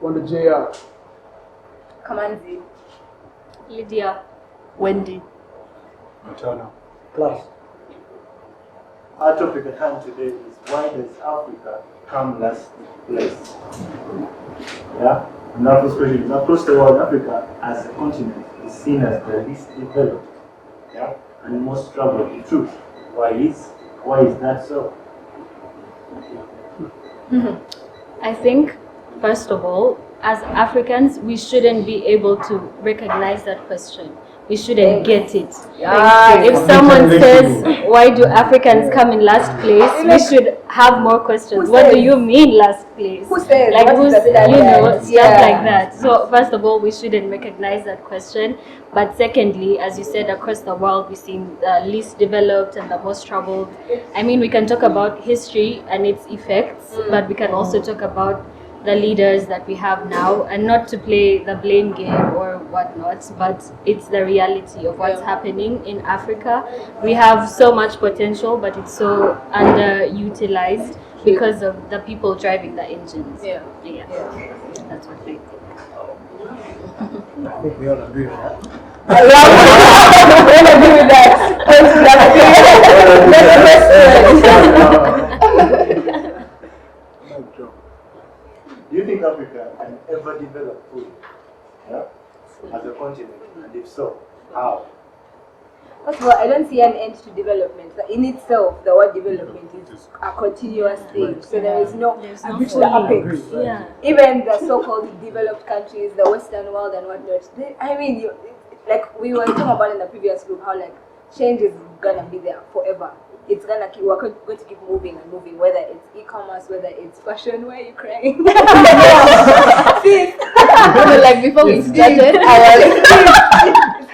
Wonder JR. Kamanzi. Lydia. Wendy. Mootownoh. Klaus. Our topic at hand today is why does Africa come last place? Yeah? And our first question is across the world, Africa as a continent is seen as the least developed, yeah, and most troubled. The truth. Why is that so? I think, first of all, as Africans, we shouldn't be able to recognize that question. We shouldn't get it. If someone says, why do Africans come in last place, we should have more questions. What do you mean last place? Who says? Like, What is the standard? stuff like that. So first of all, we shouldn't recognize that question. But secondly, as you said, across the world, we seem the least developed and the most troubled. I mean, we can talk about history and its effects, but we can also talk about the leaders that we have now, and not to play the blame game or whatnot, but it's the reality of what's happening in Africa. We have so much potential, but it's so underutilized because of the people driving the engines. Yeah. That's what I think. I think we all agree with that. We all agree with that. Do you think Africa can ever develop food, yeah, as a continent? And if so, how? First of all, I don't see an end to development. In itself, the word development is a continuous thing. So there is no I've reached the apex. Yeah. Even the so-called developed countries, the Western world and whatnot. Like we were talking about in the previous group, how like change is gonna be there forever. It's gonna keep. We're going to keep moving and moving. Whether it's e-commerce, whether it's fashion. Why are you crying? See, Like before we started,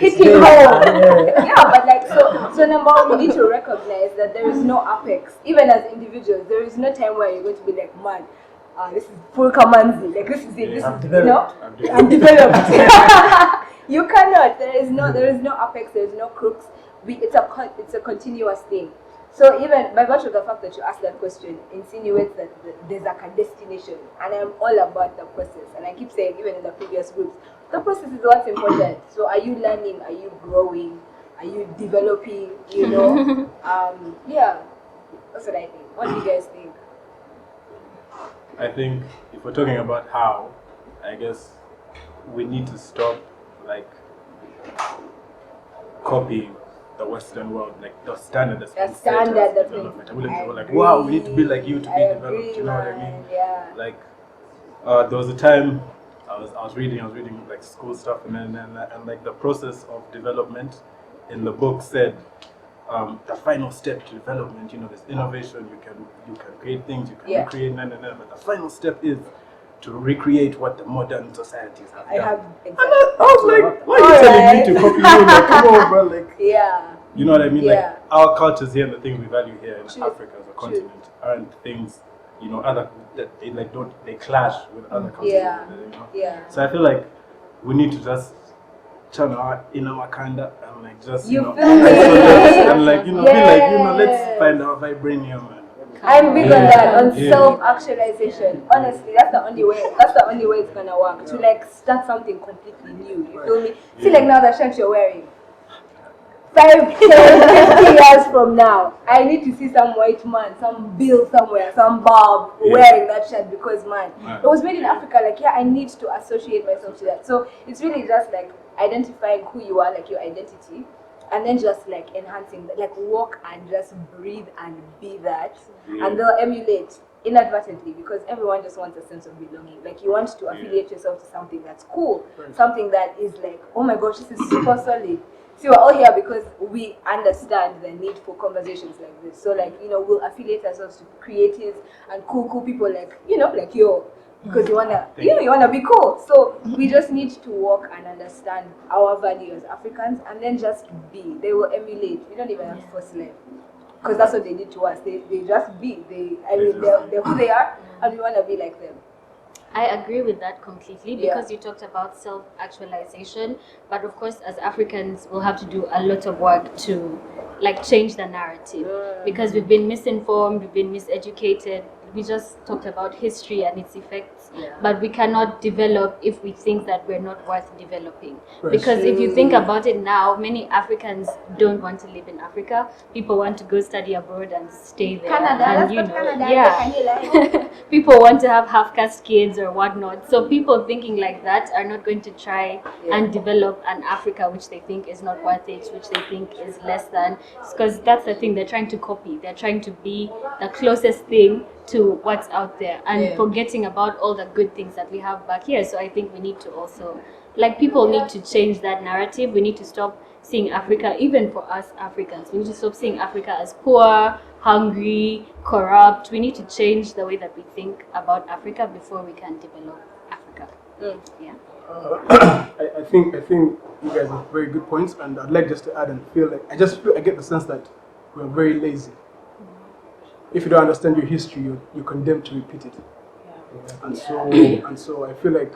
it's hitting home. Yeah, but like so number one, we need to recognize that there is no apex. Even as individuals, there is no time where you're going to be like, man, this is full Kamanzi. Like this is it. This is, you know, I'm developed. You cannot. There is no apex. There is no crooks. It's a continuous thing. So even by virtue of the fact that you asked that question insinuates that there's like a destination, and I'm all about the process. And I keep saying, even in the previous groups, the process is what's important. So are you learning? Are you growing? Are you developing? You know, yeah, that's what I think. What do you guys think? I think if we're talking about how, I guess we need to stop like copying the Western world, like the standard that's been set as development. I wouldn't go like, wow, we need to be like you to be developed. You know what I mean? Yeah. Like, there was a time I was reading like school stuff, and like the process of development in the book said the final step to development. You know, there's innovation. You can create things. You can recreate, but the final step is to recreate what the modern societies have done. I was like, why are you telling me to copy you? Like, come on, bro. Like, yeah. You know what I mean? Yeah. Like, our cultures here and the things we value here in Africa as a continent aren't things, you know, other that they clash with other countries. Yeah. You know? Yeah. So I feel like we need to just channel our inner Wakanda and like just You know, feel me? and like, you know, be like, you know, let's find our vibranium. I'm big on that, on self-actualization. Honestly, that's the only way it's gonna work. To like start something completely new. You feel me? See, like now the shirt you're wearing. 5, 10, 50 years from now, I need to see some white man, some Bill somewhere, some Bob wearing that shirt because man, it was made in Africa. Like, yeah, I need to associate myself to that. So it's really just like identifying who you are, like your identity. And then just like enhancing that, like walk and just breathe and be that. And they'll emulate inadvertently because everyone just wants a sense of belonging. Like you want to affiliate yourself to something that's cool, something that is like, oh my gosh, this is super solid. See, we're all here because we understand the need for conversations like this. So like, you know, we'll affiliate ourselves to creatives and cool people like, you know, like you. Because you wanna be cool. So we just need to walk and understand our value as Africans, and then just be. They will emulate. We don't even have to force them, because that's what they did to us. They just be. They're who they are, and we wanna be like them. I agree with that completely because you talked about self-actualization, but of course as Africans we'll have to do a lot of work to like change the narrative because we've been misinformed, we've been miseducated, we just talked about history and its effects, Yeah. but we cannot develop if we think that we're not worth developing. Right. Because if you think about it now, many Africans don't want to live in Africa. People want to go study abroad and stay there. Canada, and, let's go Canada. yeah. Can you like? People want to have half-caste kids or whatnot. So people thinking like that are not going to try and develop an Africa which they think is not worth it, which they think is less than. Because that's the thing, they're trying to copy. They're trying to be the closest thing to what's out there and forgetting about all the good things that we have back here. So I think we need to also, like, people need to change that narrative. We need to stop seeing Africa, even for us Africans, we need to stop seeing Africa as poor, hungry, corrupt. We need to change the way that we think about Africa before we can develop Africa. Yeah. I think you guys have very good points, and I'd like just to add and I get the sense that we're very lazy. If you don't understand your history, you're condemned to repeat it. And so I feel like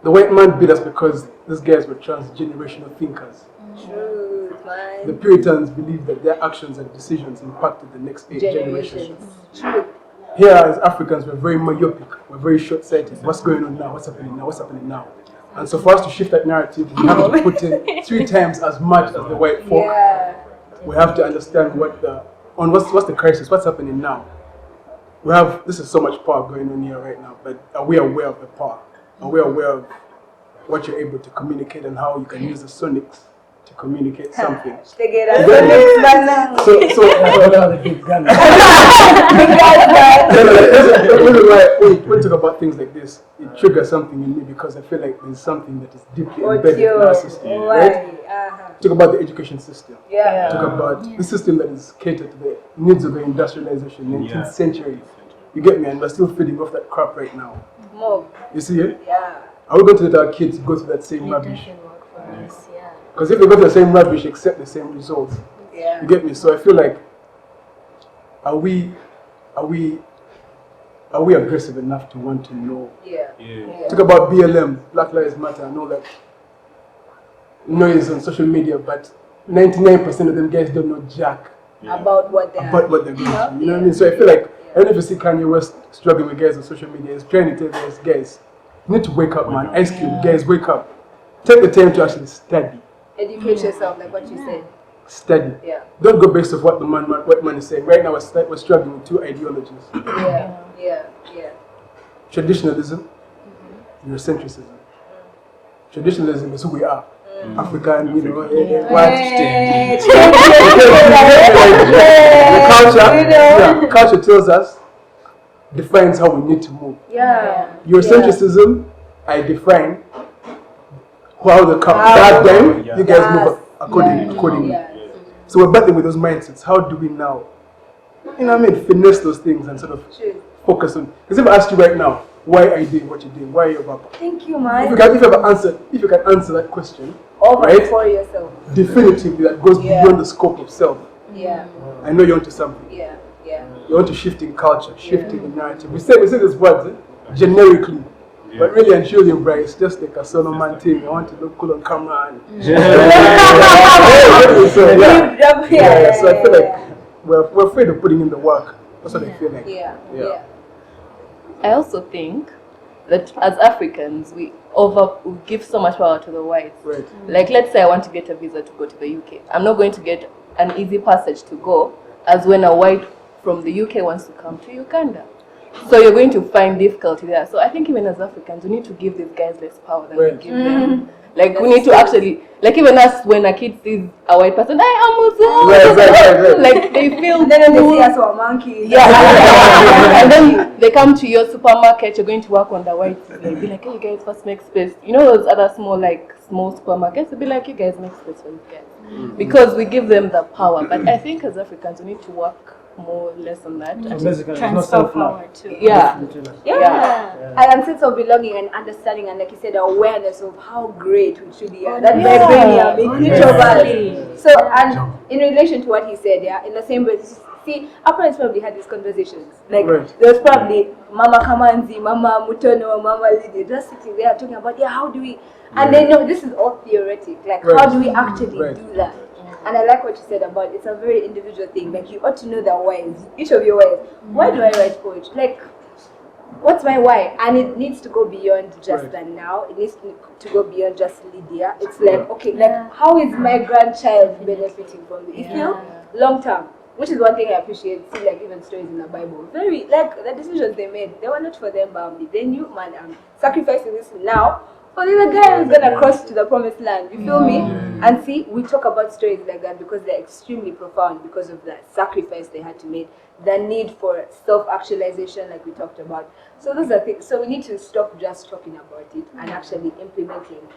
the white man beat us because these guys were transgenerational thinkers. True, man. The Puritans believed that their actions and decisions impacted the next 8 generations. True. Here as Africans, we're very myopic, we're very short-sighted. What's going on now? What's happening now? What's happening now? And so for us to shift that narrative, we have to put in 3 times as much as the white folk. Yeah. We have to understand what's the crisis, what's happening now. This is so much power going on here right now, but are we aware of the power? Are we aware of what you're able to communicate and how you can use the sonics to communicate something? So the big gun. when we talk about things like this, it triggers something in me because I feel like there's something that is deeply embedded in our system, right? Talk about the education system. Talk about the system that is catered to the needs of the industrialization, 19th century. You get me? And we're still feeding off that crap right now. You see it? Yeah. Are we going to let our kids go through that same rubbish? It doesn't work for us, yeah. Because if they go to the same rubbish, accept the same results. Yeah. You get me? So I feel like, are we aggressive enough to want to know? Yeah. Talk about BLM, Black Lives Matter, I know that noise on social media, but 99% of them guys don't know jack About what they're going through. You know what I mean? So I feel like, I don't know if you see Kanye West struggling with guys on social media, he's trying to tell guys, you need to wake up, man. Ice Cube, guys, wake up. Take the time to actually study. Educate yourself, like what you said. Study. Yeah. Don't go based off what what man is saying. Right now, we're struggling with 2 ideologies. Yeah. Traditionalism, Eurocentrism. Traditionalism is who we are. African, white. The culture tells us, defines how we need to move. Eurocentrism, I define how the paradigm, you guys move accordingly. So we're battling with those mindsets. How do we now, finesse those things and sort of focus on? Because if I asked you right now, why are you doing what you're doing? Why are you about? Thank you, man. If you can answer that question, for yourself. definitively that goes beyond the scope of self. Yeah. I know you're onto something. Yeah. You're onto shifting culture, shifting the narrative. We say these words generically, but really and truly, bro, it's just like a solo man thing. I want to look cool on camera. So I feel like we're afraid of putting in the work. That's what I feel like. Yeah. I also think that as Africans, we give so much power to the whites. Right. Like, let's say I want to get a visa to go to the UK. I'm not going to get an easy passage to go as when a white from the UK wants to come to Uganda. So you're going to find difficulty there. So I think even as Africans, we need to give these guys less power than we give them. Like, we need to actually, like, even us, when a kid sees a white person, I'm Right. like, they feel Then they see us for monkeys. And then they come to your supermarket, you're going to work on the white. They'll be like, hey, you guys first make space. You know those other small supermarkets? They'll be like, you guys make space for you guys. Because we give them the power. But I think as Africans, we need to work more or less on that. So basically, it's not Transfer self-love. power too. Yeah. And sense of belonging and understanding, and like you said, awareness of how great we truly are. That vibranium in each of us. So, and in relation to what he said, in the same way, see, our parents probably had these conversations. Like, there was probably Mama Kamanzi, Mama Mootownoh, Mama Lydia, just sitting there talking about, how do we, and they know this is all theoretic. Like, how do we actually do that? And I like what you said about it's a very individual thing. Like you ought to know the whys, each of your whys. Why do I write poetry? Like, what's my why? And it needs to go beyond just the now. It needs to go beyond just Lydia. It's like, okay, like how is my grandchild benefiting from it? You feel long term. Which is one thing I appreciate. See, like even stories in the Bible, very like the decisions they made. They were not for them, Bambi. They knew, man, I'm sacrificing this now for the other guy who's gonna cross to the promised land. You feel me? And see, we talk about stories like that because they're extremely profound because of the sacrifice they had to make, the need for self-actualization, like we talked about. So those are things. So we need to stop just talking about it and actually implementing.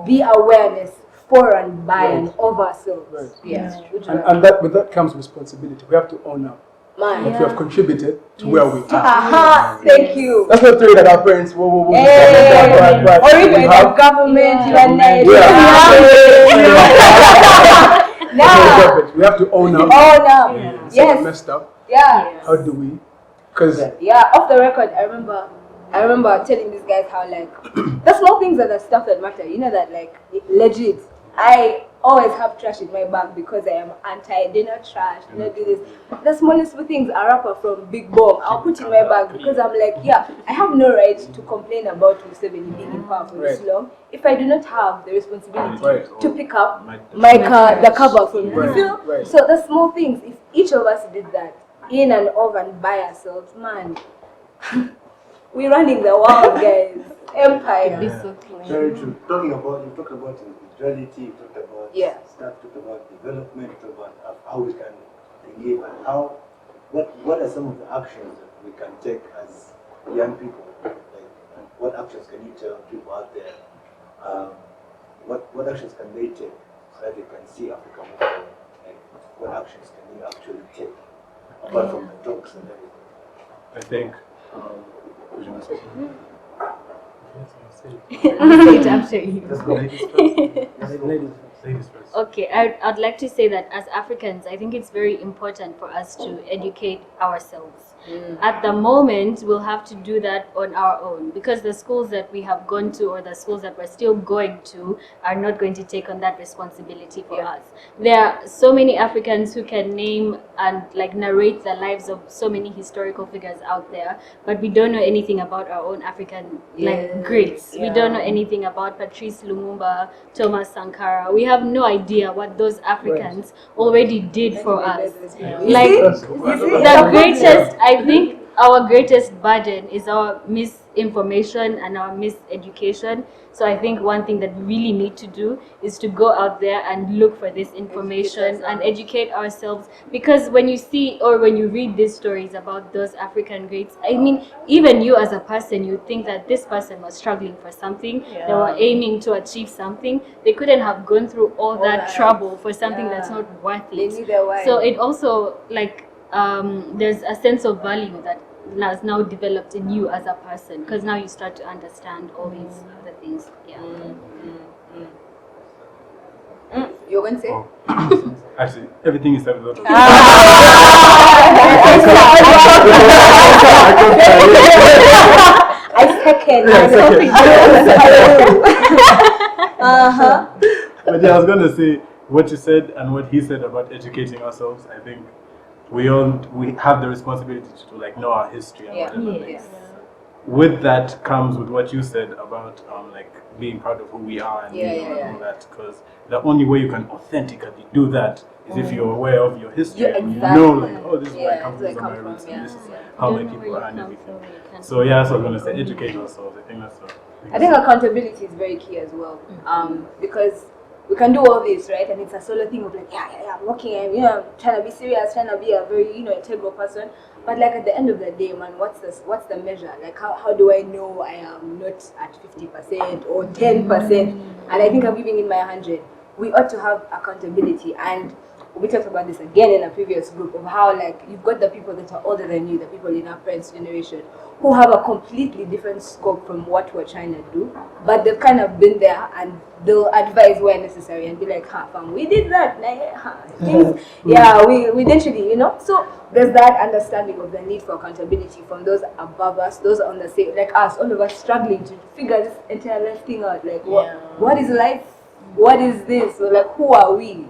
Be awareness for and by and of ourselves. Yes. And that with that comes responsibility. We have to own up what we have contributed to where we are. Thank you. That's not theory that our parents or even the government, we have to own up. Yes. Messed up. Yeah. How do we? Because off the record, I remember telling these guys how like the small things are the stuff that matter. You know that like legit. I always have trash in my bag because I am do not trash, do not do this. The smallest things are wrapper from Big Bomb. I'll put in my bag because I'm like, I have no right to complain about Museveni being in power for this long if I do not have the responsibility to pick up the cover from you feel? So the small things, if each of us did that in and of and by ourselves, man, we're running the world, guys. Empire. Very true. You talked about individuality, you talked about stuff, you talked about development, you talked about how we can live and what are some of the actions that we can take as young people? Like, what actions can you tell people out there? What actions can they take so that they can see Africa move forward? Like, what actions can you actually take apart from the talks and everything? I think. Say it after you. Let's go. Ladies first. Okay, I'd like to say that as Africans, I think it's very important for us to educate ourselves. At the moment, we'll have to do that on our own because the schools that we have gone to or the schools that we're still going to are not going to take on that responsibility for us. There are so many Africans who can name and like narrate the lives of so many historical figures out there, but we don't know anything about our own African greats. We don't know anything about Patrice Lumumba, Thomas Sankara. We have no idea what those Africans already did for us. Like the greatest, I think our greatest burden is our misinformation and our miseducation. So I think one thing that we really need to do is to go out there and look for this information and educate ourselves. Because when you see or when you read these stories about those African greats, I mean, even you as a person, you think that this person was struggling for something, they were aiming to achieve something. They couldn't have gone through all that trouble for something that's not worth it. So it also like there's a sense of value that has now developed in you as a person because now you start to understand all these other things. You're going to say? Actually, everything is said without I second. But I was going to say what you said and what he said about educating ourselves. I think we have the responsibility to like know our history and whatever. With that comes with what you said about like being proud of who we are and all that, because the only way you can authentically do that is if you're aware of your history and you know like, oh, this is where I come from, my roots, and this is how my people are and everything. So that's what I'm gonna say, educate ourselves. I think that's what I think accountability is very key as well. Because we can do all this, right? And it's a solo thing of like, I'm working, I'm trying to be serious, trying to be a very, integral person. But like at the end of the day, man, what's the measure? Like how do I know I am not at 50% or 10%? And I think I'm giving in my 100. We ought to have accountability, and we talked about this again in a previous group of how like you've got the people that are older than you, the people in our parents' generation, who have a completely different scope from what we're trying to do, but they've kind of been there and they'll advise where necessary and be like, fam, we did that. We eventually, So there's that understanding of the need for accountability from those above us, those on the same, like us, all of us struggling to figure this entire life thing out. Like, what is life? What is this? So like, who are we?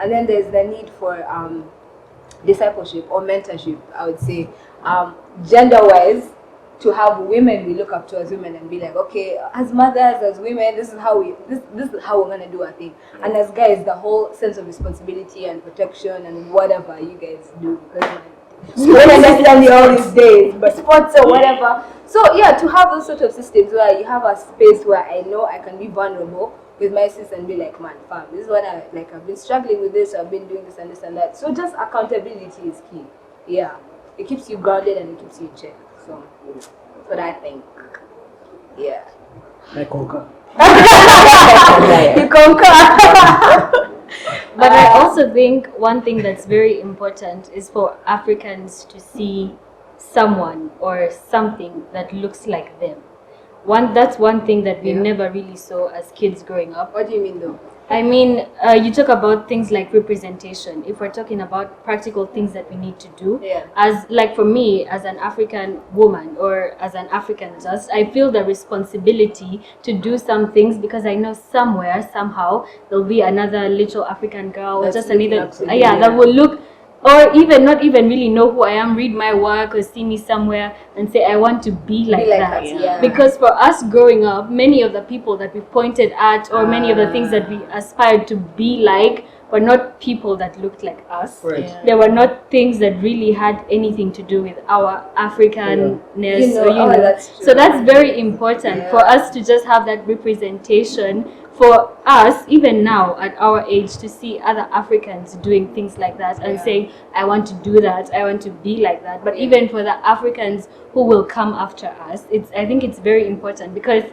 And then there's the need for discipleship or mentorship, I would say, gender-wise, to have women we look up to as women and be like, okay, as mothers, as women, this is how we're gonna do our thing. And as guys, the whole sense of responsibility and protection and whatever you guys do, because not necessarily all these days, but sports or whatever. So yeah, to have those sort of systems where you have a space where I know I can be vulnerable with my sis and be like, man, fam, this is what I've been struggling with this, I've been doing this and this and that. So just accountability is key. Yeah, it keeps you grounded and it keeps you in check. So that's what I think. Yeah. I concur. You concur. But I also think one thing that's very important is for Africans to see someone or something that looks like them. That's one thing that we never really saw as kids growing up. What do you mean though? I mean, you talk about things like representation. If we're talking about practical things that we need to do, as like for me, as an African woman or as an African just, I feel the responsibility to do some things because I know somewhere, somehow, there'll be another little African girl or just another, that will look, or even not even really know who I am, read my work or see me somewhere and say, I want to be like that. Yeah. Because for us growing up, many of the people that we pointed at or many of the things that we aspired to be like were not people that looked like us. Right. Yeah. They were not things that really had anything to do with our Africanness. That's true. So that's very important for us to just have that representation. For us, even now at our age, to see other Africans doing things like that and saying, I want to do that, I want to be like that. But even for the Africans who will come after us, I think it's very important because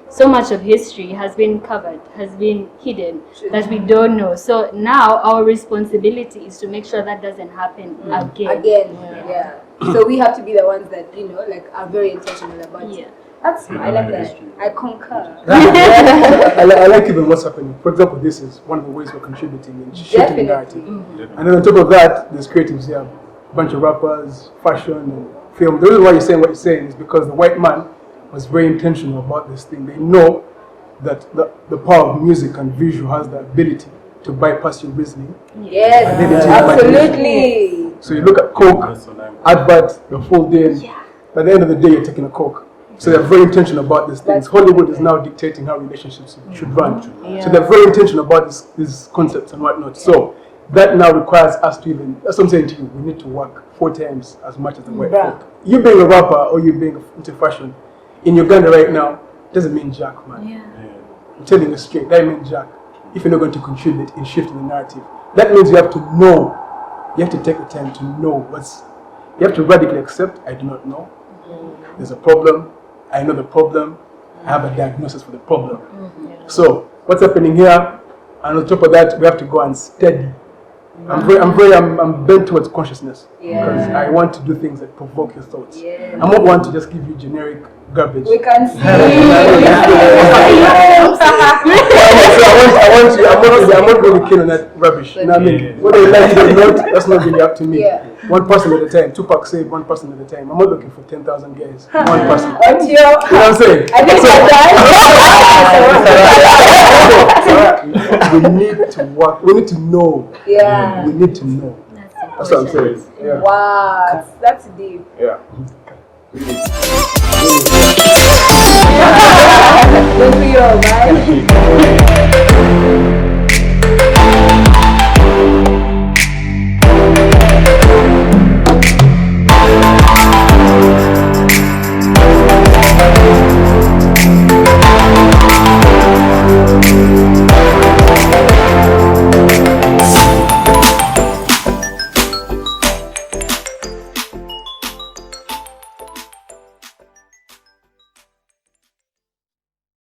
so much of history has been covered, has been hidden, that we don't know. So now our responsibility is to make sure that doesn't happen again. So we have to be the ones that, are very intentional about it. That's I like that. I concur. I like even what's happening. For example, this is one of the ways we're contributing in shifting the narrative. And then on top of that, there's creatives here, a bunch of rappers, fashion, and film. The reason why you're saying what you're saying is because the white man was very intentional about this thing. They know that the power of music and visual has the ability to bypass your reasoning. Yes, absolutely. So you look at Coke, advert, the full day, and by the end of the day, you're taking a Coke. So they're very intentional about these things. Hollywood is now dictating how relationships should run. So they're very intentional about these concepts and whatnot. So that now requires us to even, that's what I'm saying to you, we need to work 4 times as much as the white folk. You being a rapper or you being into fashion, in Uganda right now, doesn't mean jack, man. I'm telling you straight, that means jack. If you're not going to contribute in shifting the narrative, that means you have to know, you have to take the time to know you have to radically accept, I do not know. There's a problem. I know the problem. I have a diagnosis for the problem. So what's happening here? And on top of that, we have to go and study. I'm bent towards consciousness because I want to do things that provoke your thoughts. I'm not one to just give you generic garbage. We can see. I'm not really keen on that rubbish. You know what I mean? Whether you like it or not, that's not really up to me. One person at a time. Tupac said 1 person at a time. I'm not looking for 10,000 guys. One person. You know what I'm saying? I think we need to work. We need to know. We need to know. That's what I'm saying. Wow, that's deep. Yeah.